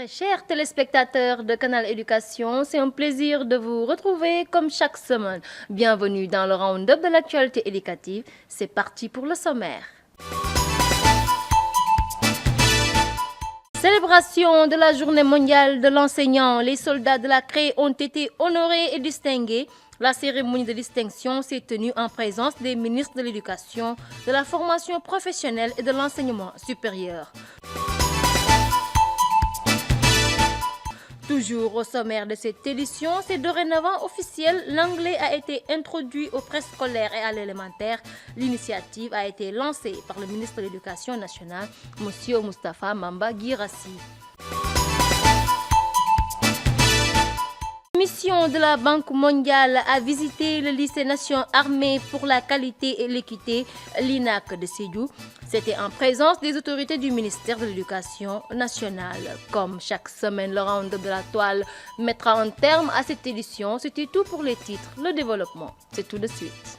Très chers téléspectateurs de Canal Éducation, c'est un plaisir de vous retrouver comme chaque semaine. Bienvenue dans le round-up de l'actualité éducative. C'est parti pour le sommaire. Célébration de la journée mondiale de l'enseignant. Les soldats de la CREI ont été honorés et distingués. La cérémonie de distinction s'est tenue en présence des ministres de l'Éducation, de la formation professionnelle et de l'enseignement supérieur. Toujours au sommaire de cette édition, c'est dorénavant officiel, l'anglais a été introduit au préscolaire et à l'élémentaire. L'initiative a été lancée par le ministre de l'Éducation nationale, M. Moustapha Mamba Guirassi. La mission de la Banque mondiale a visité le lycée Nations Armées pour la qualité et l'équité, l'INAC de Sédhiou. C'était en présence des autorités du ministère de l'Éducation nationale. Comme chaque semaine, le round-up de la toile mettra un terme à cette édition. C'était tout pour les titres. Le développement, c'est tout de suite.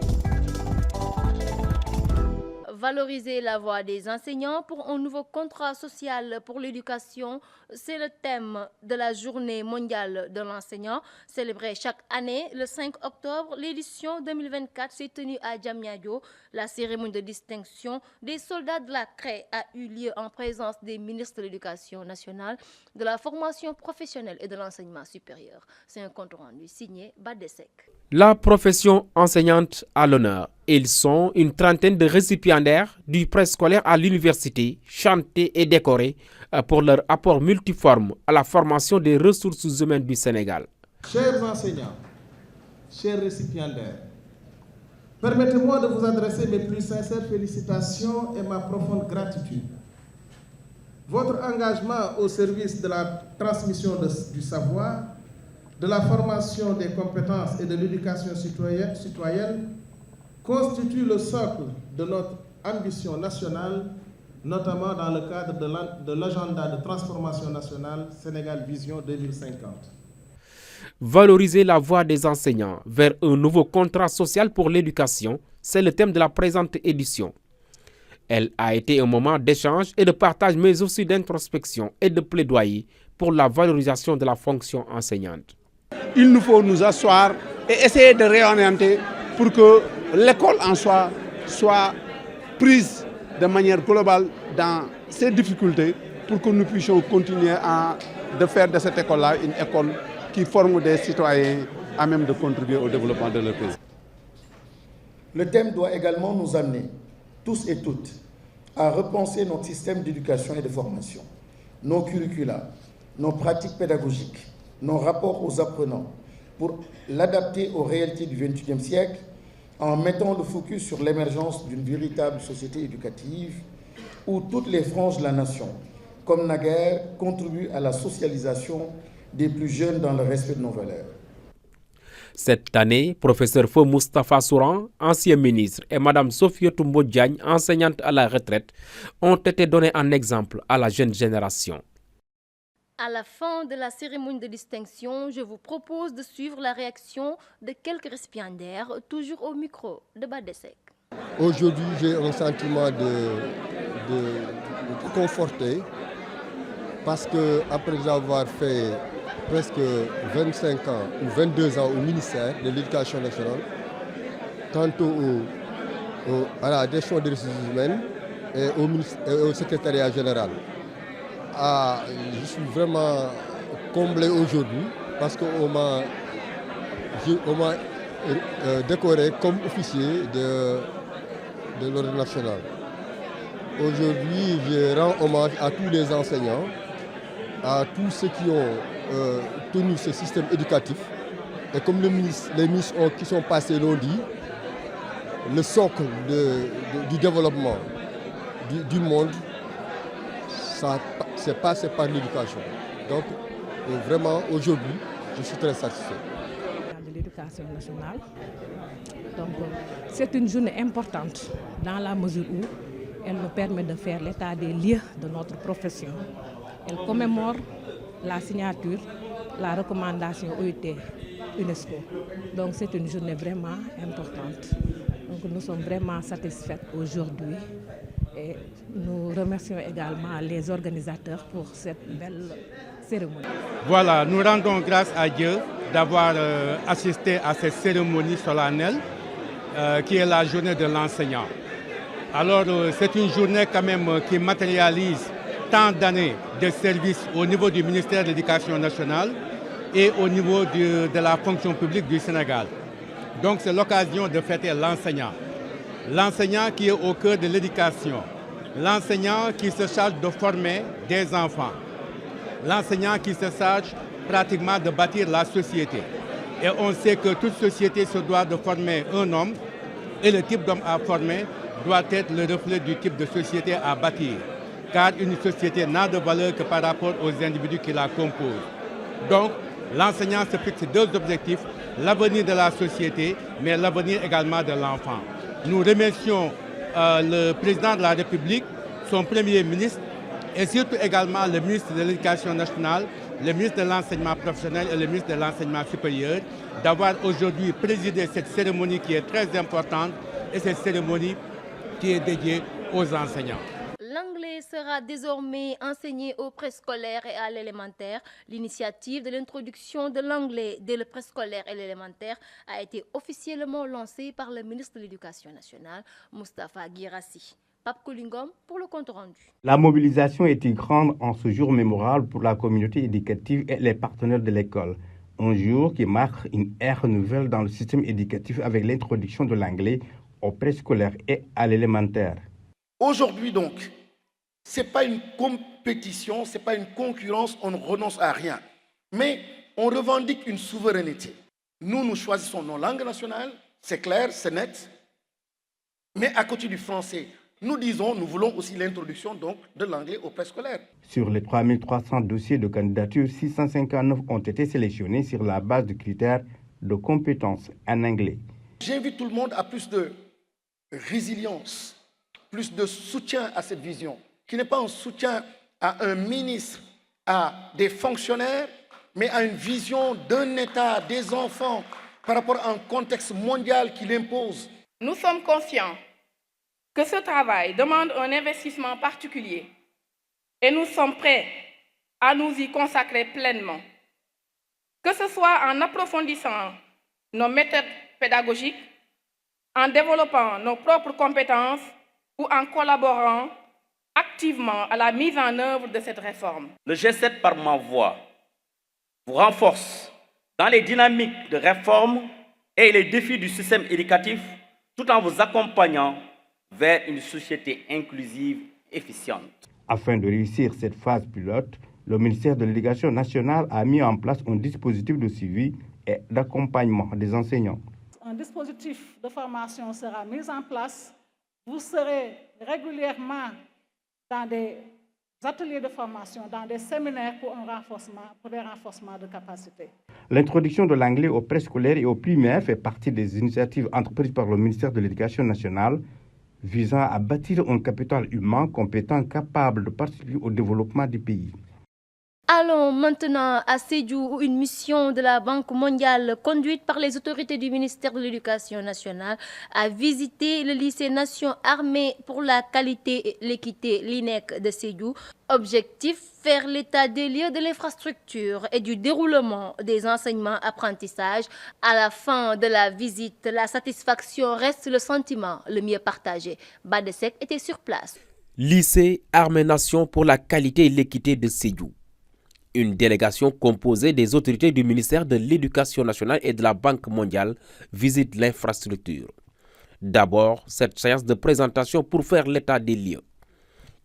Valoriser la voix des enseignants pour un nouveau contrat social pour l'éducation, c'est le thème de la journée mondiale de l'enseignant. Célébrée chaque année le 5 octobre, l'édition 2024 s'est tenue à Diamniadio. La cérémonie de distinction des soldats de la CREI a eu lieu en présence des ministres de l'Éducation nationale, de la formation professionnelle et de l'enseignement supérieur. C'est un compte rendu signé Badesek. La profession enseignante à l'honneur. Ils sont une trentaine de récipiendaires du préscolaire à l'université, chantés et décorés pour leur apport multiforme à la formation des ressources humaines du Sénégal. Chers enseignants, chers récipiendaires, permettez-moi de vous adresser mes plus sincères félicitations et ma profonde gratitude. Votre engagement au service de la transmission du savoir, de la formation des compétences et de l'éducation citoyenne constitue le socle de notre ambition nationale, notamment dans le cadre de l'agenda de transformation nationale Sénégal Vision 2050. Valoriser la voix des enseignants vers un nouveau contrat social pour l'éducation, c'est le thème de la présente édition. Elle a été un moment d'échange et de partage, mais aussi d'introspection et de plaidoyer pour la valorisation de la fonction enseignante. Il nous faut nous asseoir et essayer de réorienter pour que l'école en soi soit prise de manière globale dans ses difficultés pour que nous puissions continuer de faire de cette école-là une école qui forme des citoyens à même de contribuer au développement de leur pays. Le thème doit également nous amener, tous et toutes, à repenser notre système d'éducation et de formation, nos curricula, nos pratiques pédagogiques, nos rapports aux apprenants, pour l'adapter aux réalités du XXIe siècle en mettant le focus sur l'émergence d'une véritable société éducative où toutes les franges de la nation, comme naguère, contribuent à la socialisation des plus jeunes dans le respect de nos valeurs. Cette année, professeur Feu Moustapha Souran, ancien ministre, et Mme Sophie Toumbo Diagne, enseignante à la retraite, ont été donnés en exemple à la jeune génération. À la fin de la cérémonie de distinction, je vous propose de suivre la réaction de quelques récipiendaires, toujours au micro de Badesek. Aujourd'hui, j'ai un sentiment de conforté parce qu'après avoir fait presque 25 ans ou 22 ans au ministère de l'Éducation nationale, tantôt à la direction des ressources humaines et au secrétariat général. Je suis vraiment comblé aujourd'hui parce qu'on m'a décoré comme officier de l'ordre national. Aujourd'hui, je rends hommage à tous les enseignants, à tous ceux qui ont tenu ce système éducatif. Et comme les ministres qui sont passés l'ont dit, le socle du développement du monde, c'est passé par l'éducation. Donc, vraiment, aujourd'hui, je suis très satisfait. De l'éducation nationale. Donc, c'est une journée importante dans la mesure où elle nous permet de faire l'état des lieux de notre profession. Elle commémore la signature, la recommandation OIT UNESCO. Donc, c'est une journée vraiment importante. Donc, nous sommes vraiment satisfaits aujourd'hui Et nous remercions également les organisateurs pour cette belle cérémonie. Voilà, nous rendons grâce à Dieu d'avoir assisté à cette cérémonie solennelle qui est la journée de l'enseignant. Alors c'est une journée quand même qui matérialise tant d'années de service au niveau du ministère de l'Éducation nationale et au niveau de la fonction publique du Sénégal. Donc c'est l'occasion de fêter l'enseignant. L'enseignant qui est au cœur de l'éducation. L'enseignant qui se charge de former des enfants. L'enseignant qui se charge pratiquement de bâtir la société. Et on sait que toute société se doit de former un homme et le type d'homme à former doit être le reflet du type de société à bâtir. Car une société n'a de valeur que par rapport aux individus qui la composent. Donc, l'enseignant se fixe deux objectifs, l'avenir de la société, mais l'avenir également de l'enfant. Nous remercions le président de la République, son premier ministre, et surtout également le ministre de l'Éducation nationale, le ministre de l'Enseignement professionnel et le ministre de l'Enseignement supérieur, d'avoir aujourd'hui présidé cette cérémonie qui est très importante et cette cérémonie qui est dédiée aux enseignants. L'anglais sera désormais enseigné au préscolaire et à l'élémentaire. L'initiative de l'introduction de l'anglais dès le préscolaire et l'élémentaire a été officiellement lancée par le ministre de l'Éducation nationale, Moustapha Guirassy. Pape Kolingom pour le compte rendu. La mobilisation était grande en ce jour mémorable pour la communauté éducative et les partenaires de l'école. Un jour qui marque une ère nouvelle dans le système éducatif avec l'introduction de l'anglais au préscolaire et à l'élémentaire. Aujourd'hui donc, ce n'est pas une compétition, ce n'est pas une concurrence, on ne renonce à rien. Mais on revendique une souveraineté. Nous choisissons nos langues nationales, c'est clair, c'est net. Mais à côté du français, nous voulons aussi l'introduction donc de l'anglais au préscolaire. Sur les 3300 dossiers de candidature, 659 ont été sélectionnés sur la base de critères de compétences en anglais. J'invite tout le monde à plus de résilience, plus de soutien à cette vision, qui n'est pas un soutien à un ministre, à des fonctionnaires, mais à une vision d'un État, des enfants, par rapport à un contexte mondial qui l'impose. Nous sommes conscients que ce travail demande un investissement particulier et nous sommes prêts à nous y consacrer pleinement. Que ce soit en approfondissant nos méthodes pédagogiques, en développant nos propres compétences ou en collaborant activement à la mise en œuvre de cette réforme. Le G7 par ma voix vous renforce dans les dynamiques de réforme et les défis du système éducatif tout en vous accompagnant vers une société inclusive efficiente. Afin de réussir cette phase pilote, le ministère de l'Éducation nationale a mis en place un dispositif de suivi et d'accompagnement des enseignants. Un dispositif de formation sera mis en place. Vous serez régulièrement dans des ateliers de formation, dans des séminaires pour des renforcements de capacité. L'introduction de l'anglais au préscolaire et au primaire fait partie des initiatives entreprises par le ministère de l'Éducation nationale visant à bâtir un capital humain compétent capable de participer au développement du pays. Allons maintenant à Sédhiou où une mission de la Banque mondiale conduite par les autorités du ministère de l'Éducation nationale a visité le lycée Nation Armée pour la qualité et l'équité l'INEC de Sédhiou. Objectif, faire l'état des lieux de l'infrastructure et du déroulement des enseignements-apprentissages. À la fin de la visite, la satisfaction reste le sentiment le mieux partagé. Badesek était sur place. Lycée Armée Nation pour la qualité et l'équité de Sédhiou. Une délégation composée des autorités du ministère de l'Éducation nationale et de la Banque mondiale visite l'infrastructure. D'abord, cette séance de présentation pour faire l'état des lieux.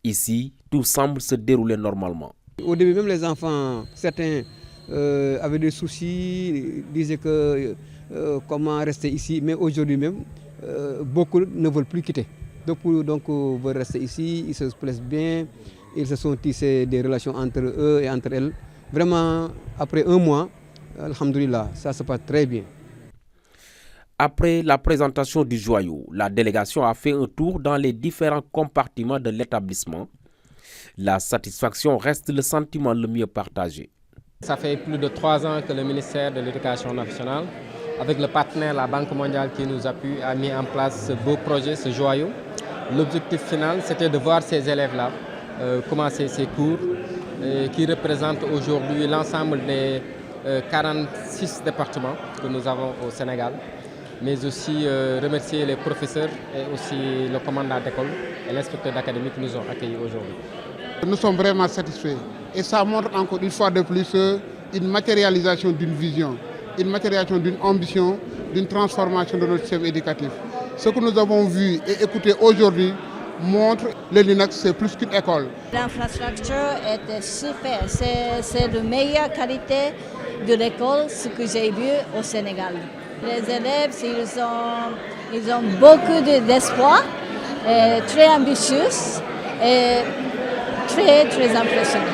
Ici, tout semble se dérouler normalement. Au début, même les enfants, certains avaient des soucis, disaient que comment rester ici, mais aujourd'hui même, beaucoup ne veulent plus quitter. Donc veulent rester ici, ils se plaisent bien. Ils se sont tissés des relations entre eux et entre elles. Vraiment, après un mois, alhamdoulilah, ça se passe très bien. Après la présentation du joyau, la délégation a fait un tour dans les différents compartiments de l'établissement. La satisfaction reste le sentiment le mieux partagé. Ça fait plus de 3 ans que le ministère de l'Éducation nationale, avec le partenaire, la Banque mondiale qui nous appuie, a mis en place ce beau projet, ce joyau. L'objectif final, c'était de voir ces élèves-là commencer ces cours qui représentent aujourd'hui l'ensemble des 46 départements que nous avons au Sénégal, mais aussi remercier les professeurs et aussi le commandant d'école et l'inspecteur d'académie qui nous ont accueillis aujourd'hui. Nous sommes vraiment satisfaits et ça montre encore une fois de plus une matérialisation d'une vision, une matérialisation d'une ambition, d'une transformation de notre système éducatif. Ce que nous avons vu et écouté aujourd'hui montre que le LINAC c'est plus qu'une école. L'infrastructure était super, c'est de meilleure qualité de l'école, ce que j'ai vu au Sénégal. Les élèves, ils ont beaucoup d'espoir, très ambitieux et très impressionnants.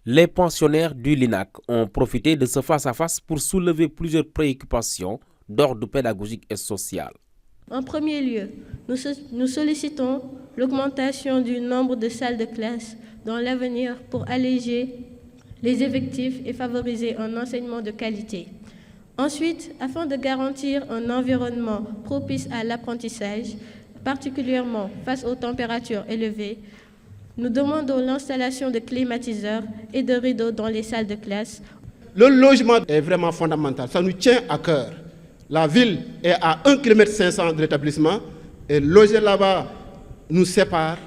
Les pensionnaires du LINAC ont profité de ce face-à-face pour soulever plusieurs préoccupations d'ordre pédagogique et social. En premier lieu, nous sollicitons l'augmentation du nombre de salles de classe dans l'avenir pour alléger les effectifs et favoriser un enseignement de qualité. Ensuite, afin de garantir un environnement propice à l'apprentissage, particulièrement face aux températures élevées, nous demandons l'installation de climatiseurs et de rideaux dans les salles de classe. Le logement est vraiment fondamental, ça nous tient à cœur. La ville est à 1,5 km de l'établissement et loger là-bas nous sépare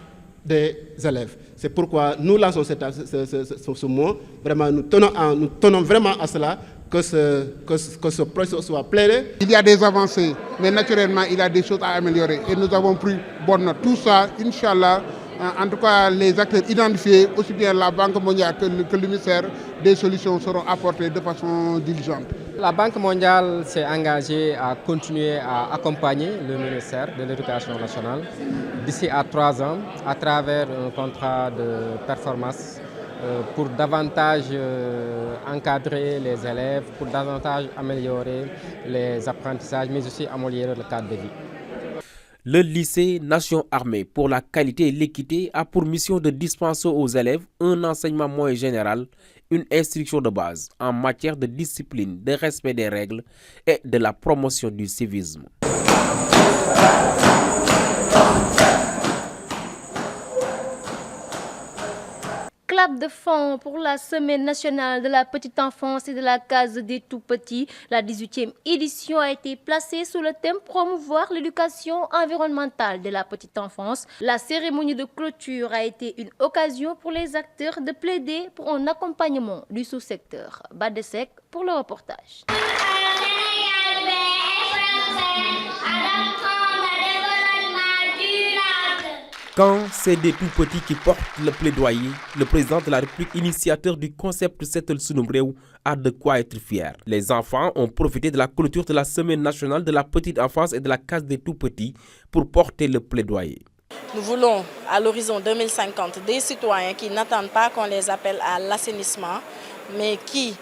des élèves. C'est pourquoi nous lançons ce mot. Vraiment, nous tenons vraiment à cela, que ce projet soit plaidé. Il y a des avancées, mais naturellement, il y a des choses à améliorer. Et nous avons pris bonne note. Tout ça, Inch'Allah, en tout cas, les acteurs identifiés, aussi bien la Banque mondiale que le ministère, des solutions seront apportées de façon diligente. La Banque mondiale s'est engagée à continuer à accompagner le ministère de l'Éducation nationale d'ici à 3 ans à travers un contrat de performance pour davantage encadrer les élèves, pour davantage améliorer les apprentissages, mais aussi améliorer le cadre de vie. Le lycée Nation Armée pour la qualité et l'équité a pour mission de dispenser aux élèves un enseignement moyen général, une instruction de base en matière de discipline, de respect des règles et de la promotion du civisme. Clap de fond pour la Semaine nationale de la petite enfance et de la case des tout-petits. La 18e édition a été placée sous le thème promouvoir l'éducation environnementale de la petite enfance. La cérémonie de clôture a été une occasion pour les acteurs de plaider pour un accompagnement du sous-secteur. Badesek pour le reportage. Quand c'est des tout-petits qui portent le plaidoyer, le président de la République, initiateur du concept Setel Sunumbreu, a de quoi être fier. Les enfants ont profité de la clôture de la Semaine nationale de la petite enfance et de la case des tout-petits pour porter le plaidoyer. Nous voulons, à l'horizon 2050, des citoyens qui n'attendent pas qu'on les appelle à l'assainissement, mais qui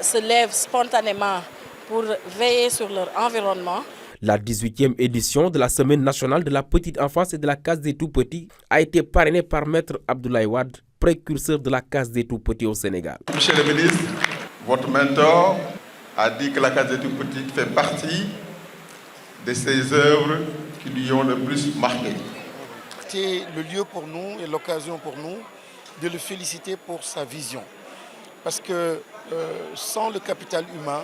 se lèvent spontanément pour veiller sur leur environnement. La 18e édition de la Semaine nationale de la petite enfance et de la case des tout-petits a été parrainée par Maître Abdoulaye Wade, précurseur de la case des tout-petits au Sénégal. Monsieur le ministre, votre mentor a dit que la case des tout-petits fait partie de ces œuvres qui lui ont le plus marqué. C'était le lieu pour nous et l'occasion pour nous de le féliciter pour sa vision. Parce que sans le capital humain,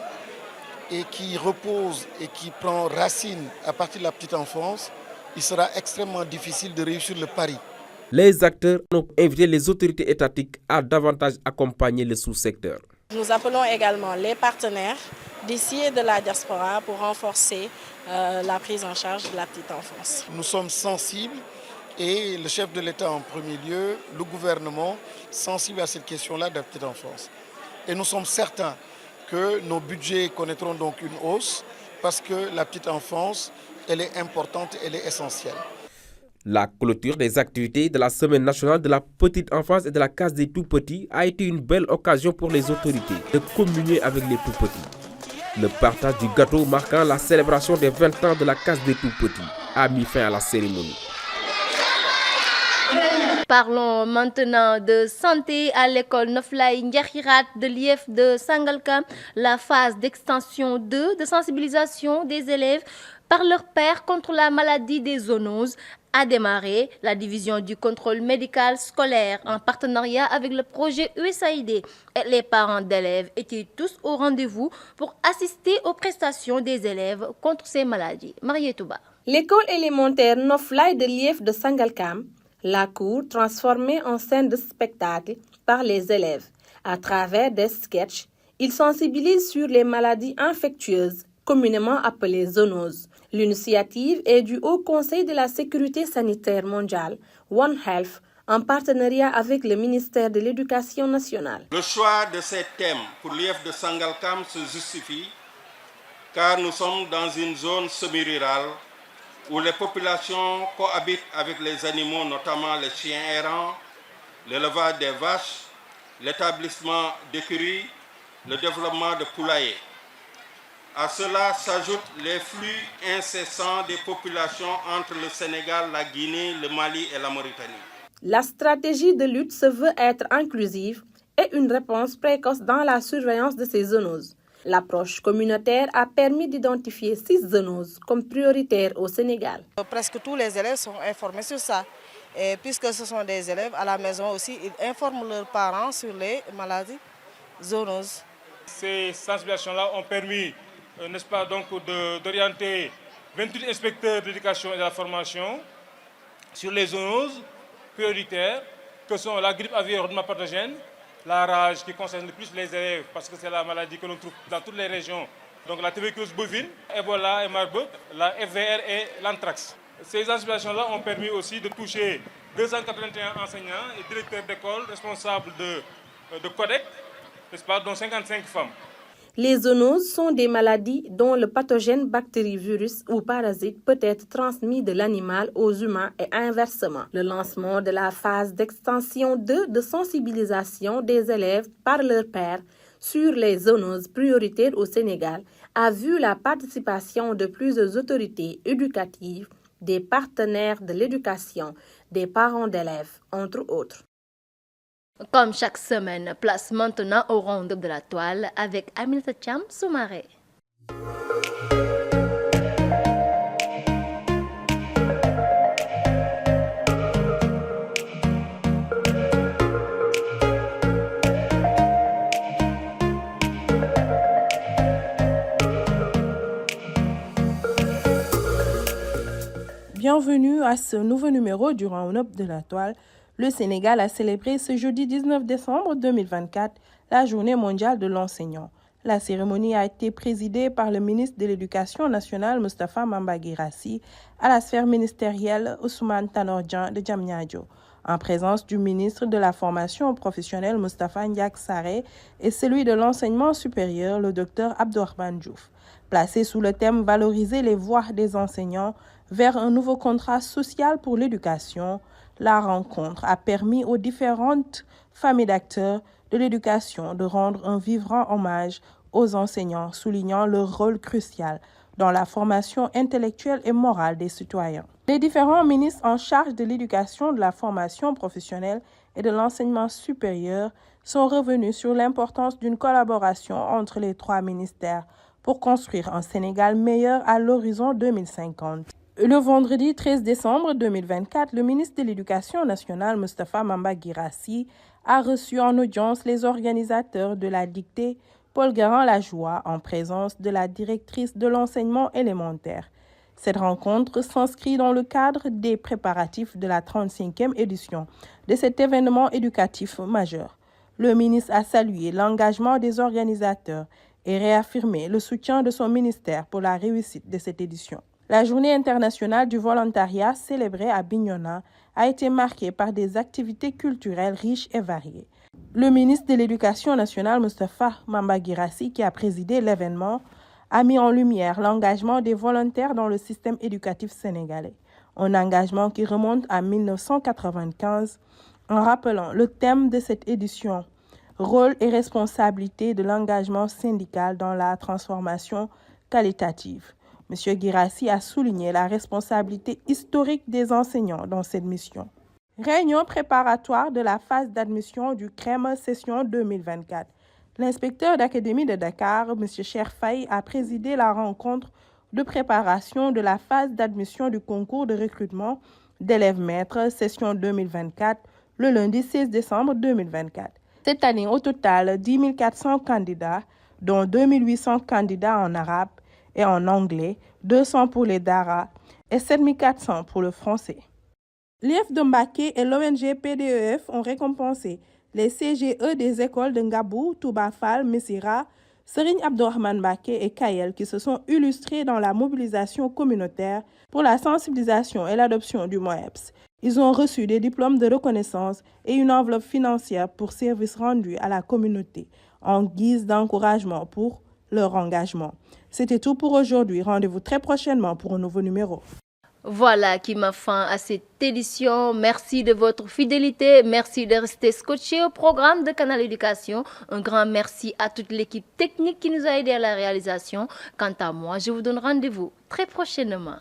et qui repose et qui prend racine à partir de la petite enfance, il sera extrêmement difficile de réussir le pari. Les acteurs ont invité les autorités étatiques à davantage accompagner le sous-secteur. Nous appelons également les partenaires d'ici et de la diaspora pour renforcer la prise en charge de la petite enfance. Nous sommes sensibles et le chef de l'État en premier lieu, le gouvernement, sensible à cette question-là de la petite enfance. Et nous sommes certains que nos budgets connaîtront donc une hausse parce que la petite enfance, elle est importante, elle est essentielle. La clôture des activités de la Semaine nationale de la petite enfance et de la case des tout-petits a été une belle occasion pour les autorités de communier avec les tout-petits. Le partage du gâteau marquant la célébration des 20 ans de la case des tout-petits a mis fin à la cérémonie. Parlons maintenant de santé à l'école Noflaye Ndiakhirat de l'IEF de Sangalkam. La phase d'extension 2 de sensibilisation des élèves par leurs pairs contre la maladie des zoonoses a démarré. La division du contrôle médical scolaire en partenariat avec le projet USAID et les parents d'élèves étaient tous au rendez-vous pour assister aux prestations des élèves contre ces maladies. Marietouba. L'école élémentaire Noflaye de Lief de Sangalkam, la cour transformée en scène de spectacle par les élèves. À travers des sketchs, ils sensibilisent sur les maladies infectieuses, communément appelées zoonoses. L'initiative est du Haut Conseil de la Sécurité sanitaire mondiale, One Health, en partenariat avec le ministère de l'Éducation nationale. Le choix de ces thèmes pour l'IF de Sangalkam se justifie car nous sommes dans une zone semi-rurale où les populations cohabitent avec les animaux, notamment les chiens errants, l'élevage des vaches, l'établissement d'écuries, le développement de poulaillers. À cela s'ajoutent les flux incessants des populations entre le Sénégal, la Guinée, le Mali et la Mauritanie. La stratégie de lutte se veut être inclusive et une réponse précoce dans la surveillance de ces zoonoses. L'approche communautaire a permis d'identifier 6 zoonoses comme prioritaires au Sénégal. Presque tous les élèves sont informés sur ça. Et puisque ce sont des élèves, à la maison aussi, ils informent leurs parents sur les maladies zoonoses. Ces sensibilisations-là ont permis, n'est-ce pas, donc d'orienter 28 inspecteurs d'éducation et de la formation sur les zoonoses prioritaires que sont la grippe aviaire rhumatique pathogène, la rage qui concerne le plus les élèves parce que c'est la maladie que l'on trouve dans toutes les régions, donc la tuberculose bovine, Ebola et Marburg, la FVR et l'anthrax. Ces sensibilisations-là ont permis aussi de toucher 281 enseignants et directeurs d'école responsables de CODEC, n'est-ce pas, dont 55 femmes. Les zoonoses sont des maladies dont le pathogène bactérien-virus ou parasite peut être transmis de l'animal aux humains et inversement. Le lancement de la phase d'extension 2 de sensibilisation des élèves par leurs pairs sur les zoonoses prioritaires au Sénégal a vu la participation de plusieurs autorités éducatives, des partenaires de l'éducation, des parents d'élèves, entre autres. Comme chaque semaine, place maintenant au round-up de la toile avec Aminata Cham Soumaré. Bienvenue à ce nouveau numéro du round-up de la toile. Le Sénégal a célébré ce jeudi 19 décembre 2024 la journée mondiale de l'enseignant. La cérémonie a été présidée par le ministre de l'Éducation nationale, Moustapha Mamba Guirassy, à la sphère ministérielle Ousmane Tanor Dieng de Diamniadio, en présence du ministre de la Formation professionnelle, Moustapha Ndiack Sarré, et celui de l'enseignement supérieur, le Dr Abdourahmane Diouf. Placé sous le thème « Valoriser les voix des enseignants vers un nouveau contrat social pour l'éducation », la rencontre a permis aux différentes familles d'acteurs de l'éducation de rendre un vibrant hommage aux enseignants, soulignant leur rôle crucial dans la formation intellectuelle et morale des citoyens. Les différents ministres en charge de l'éducation, de la formation professionnelle et de l'enseignement supérieur sont revenus sur l'importance d'une collaboration entre les 3 ministères pour construire un Sénégal meilleur à l'horizon 2050. Le vendredi 13 décembre 2024, le ministre de l'Éducation nationale, Moustapha Mamba Guirassy, a reçu en audience les organisateurs de la dictée Paul Garand-Lajoie en présence de la directrice de l'enseignement élémentaire. Cette rencontre s'inscrit dans le cadre des préparatifs de la 35e édition de cet événement éducatif majeur. Le ministre a salué l'engagement des organisateurs et réaffirmé le soutien de son ministère pour la réussite de cette édition. La Journée internationale du volontariat célébrée à Bignona a été marquée par des activités culturelles riches et variées. Le ministre de l'Éducation nationale, Moustapha Mamba Guirassy, qui a présidé l'événement, a mis en lumière l'engagement des volontaires dans le système éducatif sénégalais. Un engagement qui remonte à 1995 en rappelant le thème de cette édition, rôle et responsabilité de l'engagement syndical dans la transformation qualitative. M. Guirassy a souligné la responsabilité historique des enseignants dans cette mission. Réunion préparatoire de la phase d'admission du CREM session 2024. L'inspecteur d'académie de Dakar, M. Cheikh Faye, a présidé la rencontre de préparation de la phase d'admission du concours de recrutement d'élèves maîtres, session 2024, le lundi 16 décembre 2024. Cette année, au total, 10 400 candidats, dont 2 800 candidats en arabe et en anglais, 200 pour les Dara et 7 400 pour le français. L'IEF de Mbacké et l'ONG PDEF ont récompensé les CGE des écoles de Ngabou, Touba Fall, Messira, Serigne Abdourahmane Mbacké et Kayel qui se sont illustrés dans la mobilisation communautaire pour la sensibilisation et l'adoption du MOEPS. Ils ont reçu des diplômes de reconnaissance et une enveloppe financière pour services rendus à la communauté en guise d'encouragement pour leur engagement. C'était tout pour aujourd'hui. Rendez-vous très prochainement pour un nouveau numéro. Voilà qui m'a fin à cette édition. Merci de votre fidélité. Merci de rester scotché au programme de Canal Éducation. Un grand merci à toute l'équipe technique qui nous a aidés à la réalisation. Quant à moi, je vous donne rendez-vous très prochainement.